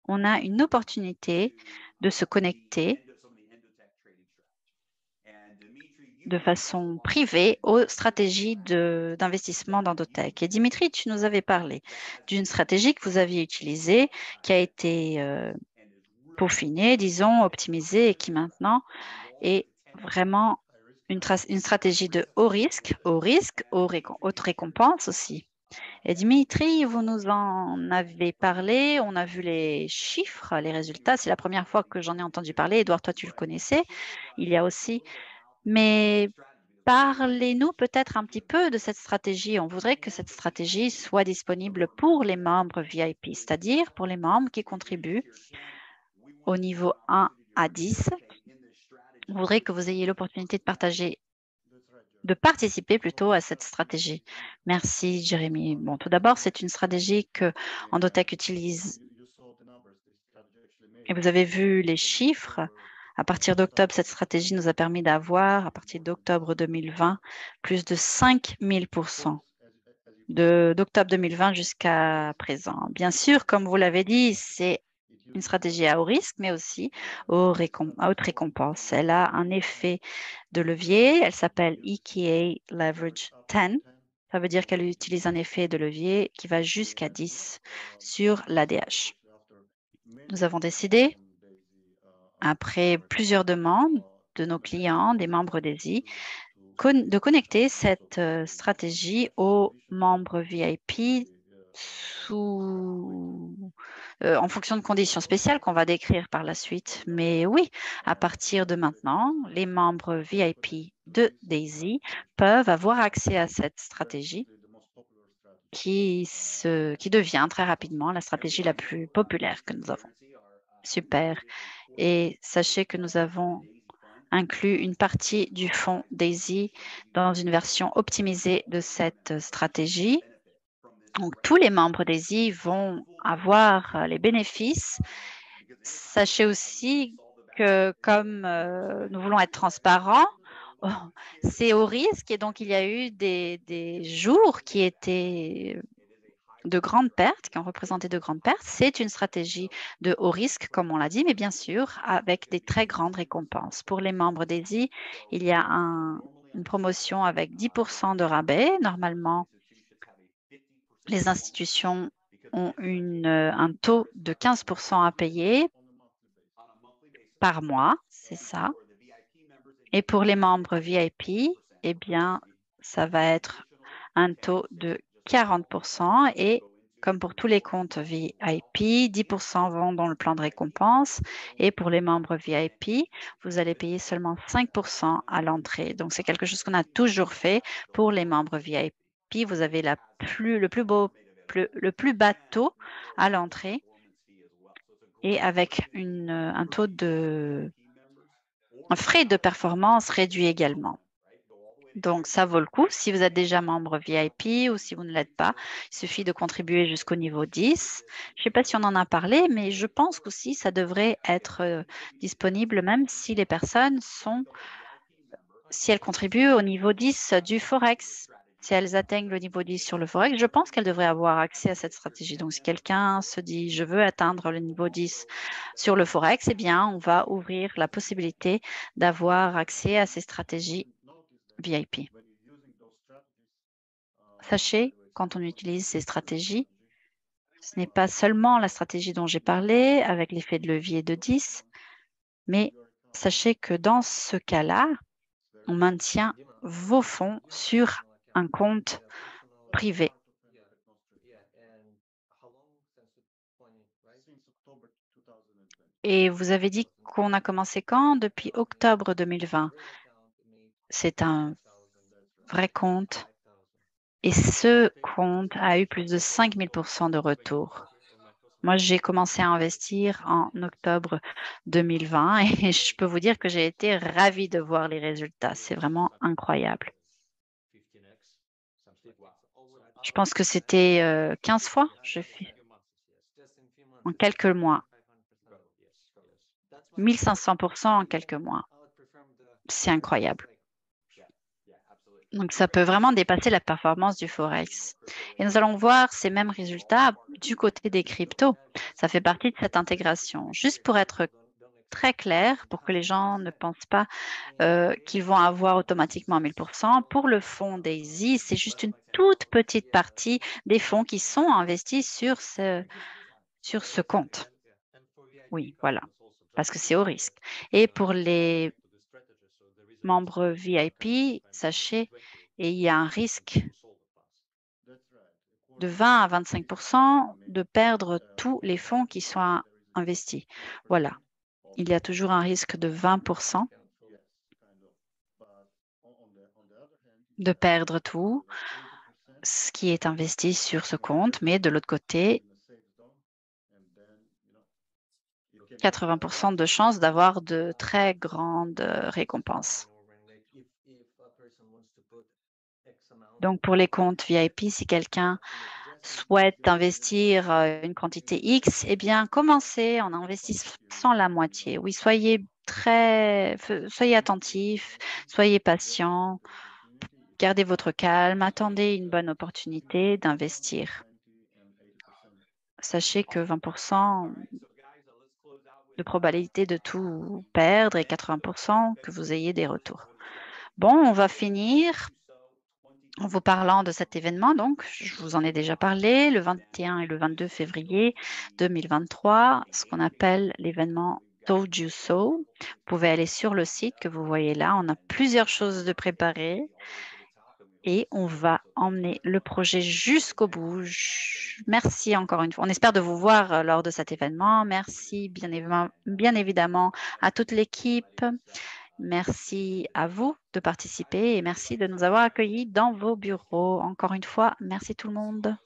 on a une opportunité de se connecter de façon privée aux stratégies d'investissement d'Endotech. Et Dimitri, tu nous avais parlé d'une stratégie que vous aviez utilisée, qui a été peaufinée, disons, optimisée et qui maintenant est vraiment une stratégie de haute risque, haute récompense aussi. Et Dimitri, vous nous en avez parlé, on a vu les chiffres, les résultats. C'est la première fois que j'en ai entendu parler. Edouard, toi, tu le connaissais. Il y a aussi mais parlez-nous peut-être un petit peu de cette stratégie. On voudrait que cette stratégie soit disponible pour les membres VIP, c'est-à-dire pour les membres qui contribuent au niveau 1 à 10. On voudrait que vous ayez l'opportunité de participer plutôt à cette stratégie. Merci, Jérémy. Bon, tout d'abord, c'est une stratégie que Endotech utilise et vous avez vu les chiffres. À partir d'octobre, cette stratégie nous a permis d'avoir, à partir d'octobre 2020, plus de 5000% d'octobre 2020 jusqu'à présent. Bien sûr, comme vous l'avez dit, c'est une stratégie à haut risque, mais aussi à haute récompense. Elle a un effet de levier. Elle s'appelle EKA Leverage 10. Ça veut dire qu'elle utilise un effet de levier qui va jusqu'à 10 sur l'ADH. Nous avons décidé, après plusieurs demandes de nos clients, des membres d'ESI, de connecter cette stratégie aux membres VIP en fonction de conditions spéciales qu'on va décrire par la suite. Mais oui, à partir de maintenant, les membres VIP de Daisy peuvent avoir accès à cette stratégie qui devient très rapidement la stratégie la plus populaire que nous avons. Super. Et sachez que nous avons inclut une partie du fonds DAISY dans une version optimisée de cette stratégie. Donc, tous les membres DAISY vont avoir les bénéfices. Sachez aussi que comme nous voulons être transparents, c'est au risque et donc il y a eu des jours qui étaient de grandes pertes, qui ont représenté de grandes pertes. C'est une stratégie de haut risque, comme on l'a dit, mais bien sûr, avec des très grandes récompenses. Pour les membres DAISY, il y a une promotion avec 10% de rabais. Normalement, les institutions ont un taux de 15% à payer par mois, c'est ça. Et pour les membres VIP, eh bien, ça va être un taux de 40% et comme pour tous les comptes VIP, 10% vont dans le plan de récompense et pour les membres VIP, vous allez payer seulement 5% à l'entrée. Donc, c'est quelque chose qu'on a toujours fait pour les membres VIP. Vous avez le plus bas taux à l'entrée et avec un frais de performance réduit également. Donc, ça vaut le coup. Si vous êtes déjà membre VIP ou si vous ne l'êtes pas, il suffit de contribuer jusqu'au niveau 10. Je ne sais pas si on en a parlé, mais je pense qu'aussi ça devrait être disponible même si les personnes si elles contribuent au niveau 10 du Forex. Si elles atteignent le niveau 10 sur le Forex, je pense qu'elles devraient avoir accès à cette stratégie. Donc, si quelqu'un se dit, je veux atteindre le niveau 10 sur le Forex, eh bien, on va ouvrir la possibilité d'avoir accès à ces stratégies VIP. Sachez, quand on utilise ces stratégies, ce n'est pas seulement la stratégie dont j'ai parlé avec l'effet de levier de 10, mais sachez que dans ce cas-là, on maintient vos fonds sur un compte privé. Et vous avez dit qu'on a commencé quand? Depuis octobre 2020. C'est un vrai compte. Et ce compte a eu plus de 5000% de retour. Moi, j'ai commencé à investir en octobre 2020 et je peux vous dire que j'ai été ravie de voir les résultats. C'est vraiment incroyable. Je pense que c'était 15 fois. En quelques mois. 1500% en quelques mois. C'est incroyable. Donc, ça peut vraiment dépasser la performance du Forex. Et nous allons voir ces mêmes résultats du côté des cryptos. Ça fait partie de cette intégration. Juste pour être très clair, pour que les gens ne pensent pas qu'ils vont avoir automatiquement 1000%. Pour le fonds DAISY, c'est juste une toute petite partie des fonds qui sont investis sur ce compte. Oui, voilà, parce que c'est au risque. Et pour les membres VIP, sachez, et il y a un risque de 20 à 25% de perdre tous les fonds qui sont investis. Voilà, il y a toujours un risque de 20% de perdre tout ce qui est investi sur ce compte, mais de l'autre côté, 80% de chances d'avoir de très grandes récompenses. Donc, pour les comptes VIP, si quelqu'un souhaite investir une quantité X, eh bien, commencez en investissant la moitié. Oui, soyez attentifs, soyez patients, gardez votre calme, attendez une bonne opportunité d'investir. Sachez que 20% de probabilité de tout perdre et 80% que vous ayez des retours. Bon, on va finir en vous parlant de cet événement. Donc, je vous en ai déjà parlé, le 21 et le 22 février 2023, ce qu'on appelle l'événement Told You So. Vous pouvez aller sur le site que vous voyez là. On a plusieurs choses de préparer et on va emmener le projet jusqu'au bout. Merci encore une fois. On espère de vous voir lors de cet événement. Merci bien évidemment à toute l'équipe. Merci à vous de participer et merci de nous avoir accueillis dans vos bureaux. Encore une fois, merci tout le monde.